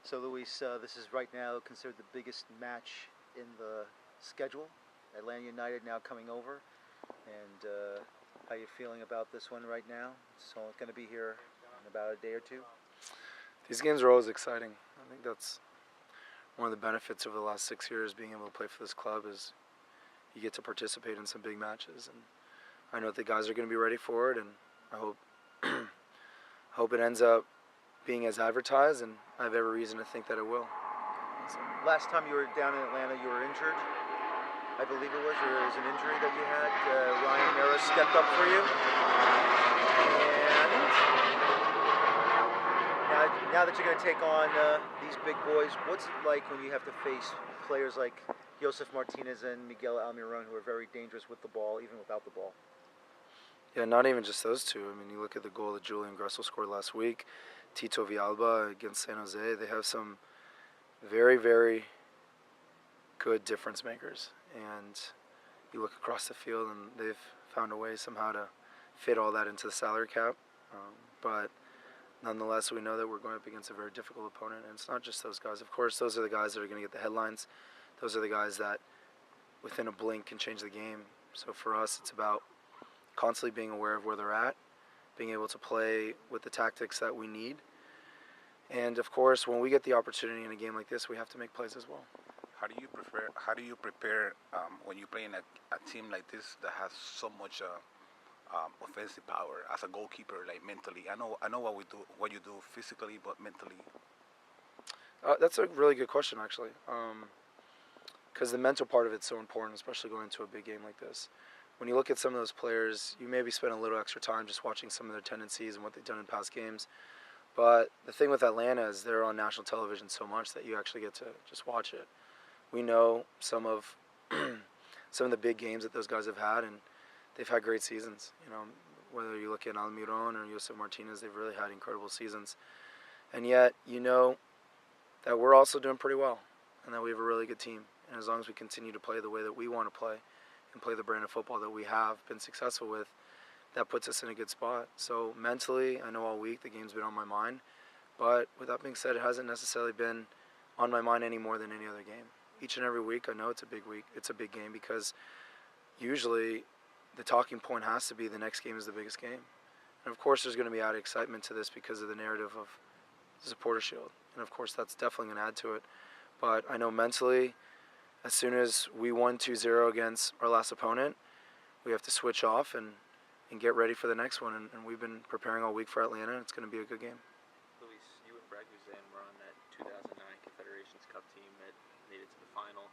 So, Luis, this is right now considered the biggest match in the schedule. Atlanta United now coming over, and how you feeling about this one right now? It's only going to be here in about a day or two. These games are always exciting. I think that's one of the benefits over the last 6 years being able to play for this club is you get to participate in some big matches, and I know that the guys are going to be ready for it, and I hope it ends up being as advertised, and I have every reason to think that it will. So. Last time you were down in Atlanta, you were injured. I believe it was. There was an injury that you had. Ryan Mera stepped up for you. And now that you're going to take on these big boys, what's it like when you have to face players like Josef Martinez and Miguel Almiron, who are very dangerous with the ball, even without the ball? Yeah, not even just those two. I mean, you look at the goal that Julian Gressel scored last week, Tito Villalba against San Jose. They have some very, very good difference makers. And you look across the field, and they've found a way somehow to fit all that into the salary cap. But nonetheless, we know that we're going up against a very difficult opponent. And it's not just those guys. Of course, those are the guys that are going to get the headlines. Those are the guys that, within a blink, can change the game. So for us, it's about constantly being aware of where they're at, being able to play with the tactics that we need. And of course, when we get the opportunity in a game like this, we have to make plays as well. How do you prepare when you play in a team like this that has so much offensive power as a goalkeeper, like mentally? I know what you do physically, but mentally. That's a really good question, actually, because the mental part of it's so important, especially going into a big game like this. When you look at some of those players, you maybe spend a little extra time just watching some of their tendencies and what they've done in past games. But the thing with Atlanta is they're on national television so much that you actually get to just watch it. We know some of the big games that those guys have had, and they've had great seasons. You know, whether you look at Almiron or Josef Martinez, they've really had incredible seasons. And yet, you know that we're also doing pretty well, and that we have a really good team. And as long as we continue to play the way that we want to play, and play the brand of football that we have been successful with, that puts us in a good spot. So mentally, I know all week the game's been on my mind, but with that being said, it hasn't necessarily been on my mind any more than any other game. Each and every week, I know it's a big week, it's a big game, because usually the talking point has to be the next game is the biggest game. And of course there's going to be added excitement to this because of the narrative of the Supporter Shield. And of course that's definitely going to add to it. But I know mentally, as soon as we won 2-0 against our last opponent, we have to switch off and get ready for the next one. And we've been preparing all week for Atlanta, and it's going to be a good game. Luis, you and Brad Guzan were on that 2009 Confederations Cup team that made it to the final.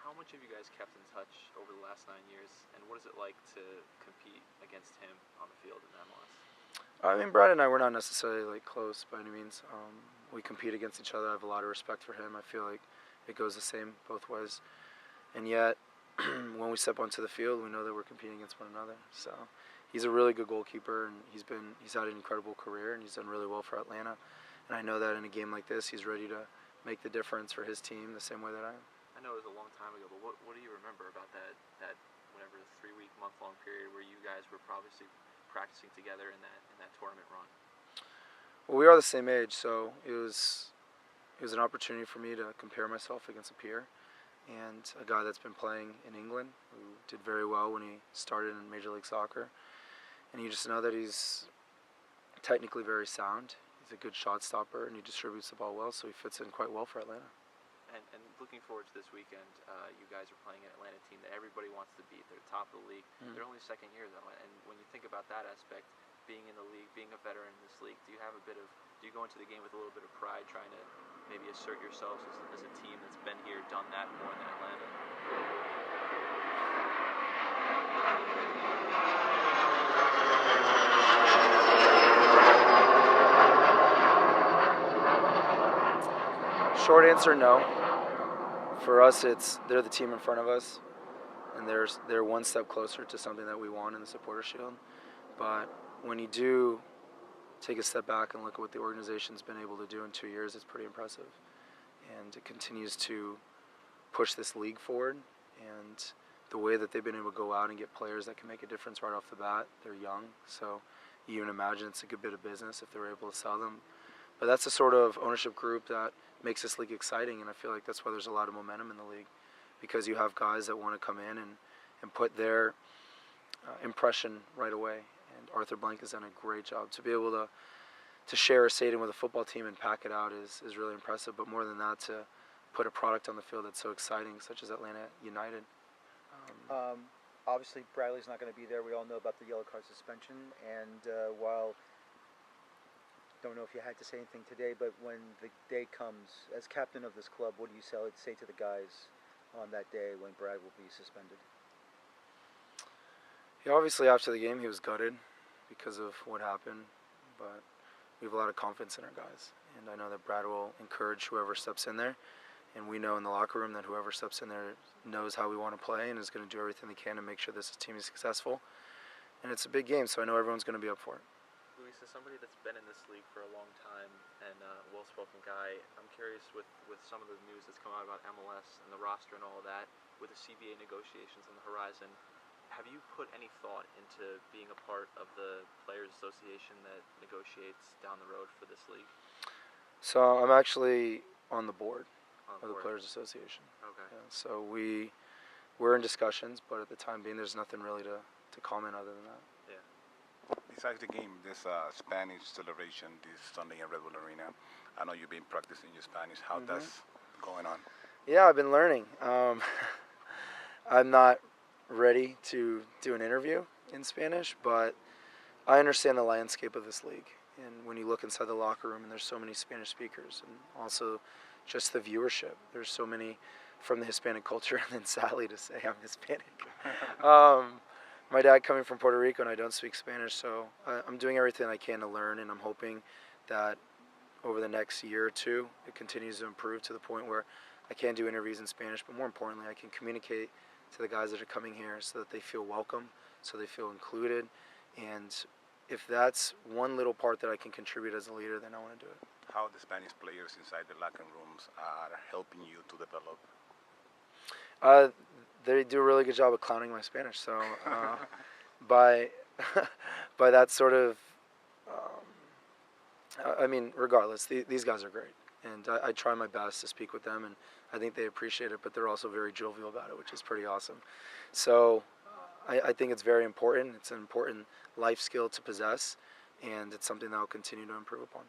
How much have you guys kept in touch over the last 9 years, and what is it like to compete against him on the field in MLS? I mean, Brad and I, we're not necessarily close by any means. We compete against each other. I have a lot of respect for him. I feel like it goes the same both ways. And yet, when we step onto the field, we know that we're competing against one another. So he's a really good goalkeeper, and he's had an incredible career, and he's done really well for Atlanta. And I know that in a game like this, he's ready to make the difference for his team the same way that I am. I know it was a long time ago, but what do you remember about that whatever 3-week, month-long period where you guys were probably practicing together in that tournament run? Well, we are the same age, so it was an opportunity for me to compare myself against a peer and a guy that's been playing in England who did very well when he started in Major League Soccer. And you just know that he's technically very sound. He's a good shot stopper, and he distributes the ball well, so he fits in quite well for Atlanta. And looking forward to this weekend, you guys are playing an Atlanta team that everybody wants to beat. They're top of the league. Mm-hmm. They're only second year, though. And when you think about that aspect, being in the league, being a veteran in this league, do you go into the game with a little bit of pride, trying to maybe assert yourselves as a team that's been here, done that more than Atlanta? Short answer, no. For us, they're the team in front of us, and they're one step closer to something that we want in the Supporter Shield. But when you do take a step back and look at what the organization's been able to do in 2 years, it's pretty impressive. And it continues to push this league forward. And the way that they've been able to go out and get players that can make a difference right off the bat, they're young. So you can imagine it's a good bit of business if they're able to sell them. But that's the sort of ownership group that makes this league exciting, and I feel like that's why there's a lot of momentum in the league, because you have guys that want to come in and put their impression right away. And Arthur Blank has done a great job. To be able to share a stadium with a football team and pack it out is really impressive. But more than that, to put a product on the field that's so exciting, such as Atlanta United. Obviously, Bradley's not going to be there. We all know about the yellow card suspension. And while don't know if you had to say anything today, but when the day comes, as captain of this club, what do you say to the guys on that day when Brad will be suspended? Yeah, obviously after the game he was gutted because of what happened, but we have a lot of confidence in our guys, and I know that Brad will encourage whoever steps in there, and we know in the locker room that whoever steps in there knows how we want to play and is going to do everything they can to make sure this team is successful. And it's a big game, so I know everyone's going to be up for it. Luis, as somebody that's been in this league for a long time and a well-spoken guy, I'm curious with some of the news that's come out about MLS and the roster and all of that, with the CBA negotiations on the horizon, have you put any thought into being a part of the Players Association that negotiates down the road for this league? So I'm actually on the board of the Players Association. Okay. Yeah, so we're in discussions, but at the time being, there's nothing really to comment other than that. Yeah. Besides the game, there's a Spanish celebration this Sunday in Red Bull Arena. I know you've been practicing your Spanish. How that's going on? Yeah, I've been learning. I'm not ready to do an interview in Spanish, but I understand the landscape of this league. And when you look inside the locker room, and there's so many Spanish speakers, and also just the viewership. There's so many from the Hispanic culture, and then sadly to say I'm Hispanic. My dad coming from Puerto Rico, and I don't speak Spanish, so I'm doing everything I can to learn, and I'm hoping that over the next year or two, it continues to improve to the point where I can do interviews in Spanish, but more importantly, I can communicate to the guys that are coming here so that they feel welcome, so they feel included, and if that's one little part that I can contribute as a leader, then I want to do it. How the Spanish players inside the locker rooms are helping you to develop? They do a really good job of clowning my Spanish, so by that sort of, I mean, regardless, these guys are great, and I try my best to speak with them, and I think they appreciate it, but they're also very jovial about it, which is pretty awesome. So I think it's very important. It's an important life skill to possess, and it's something that I'll continue to improve upon.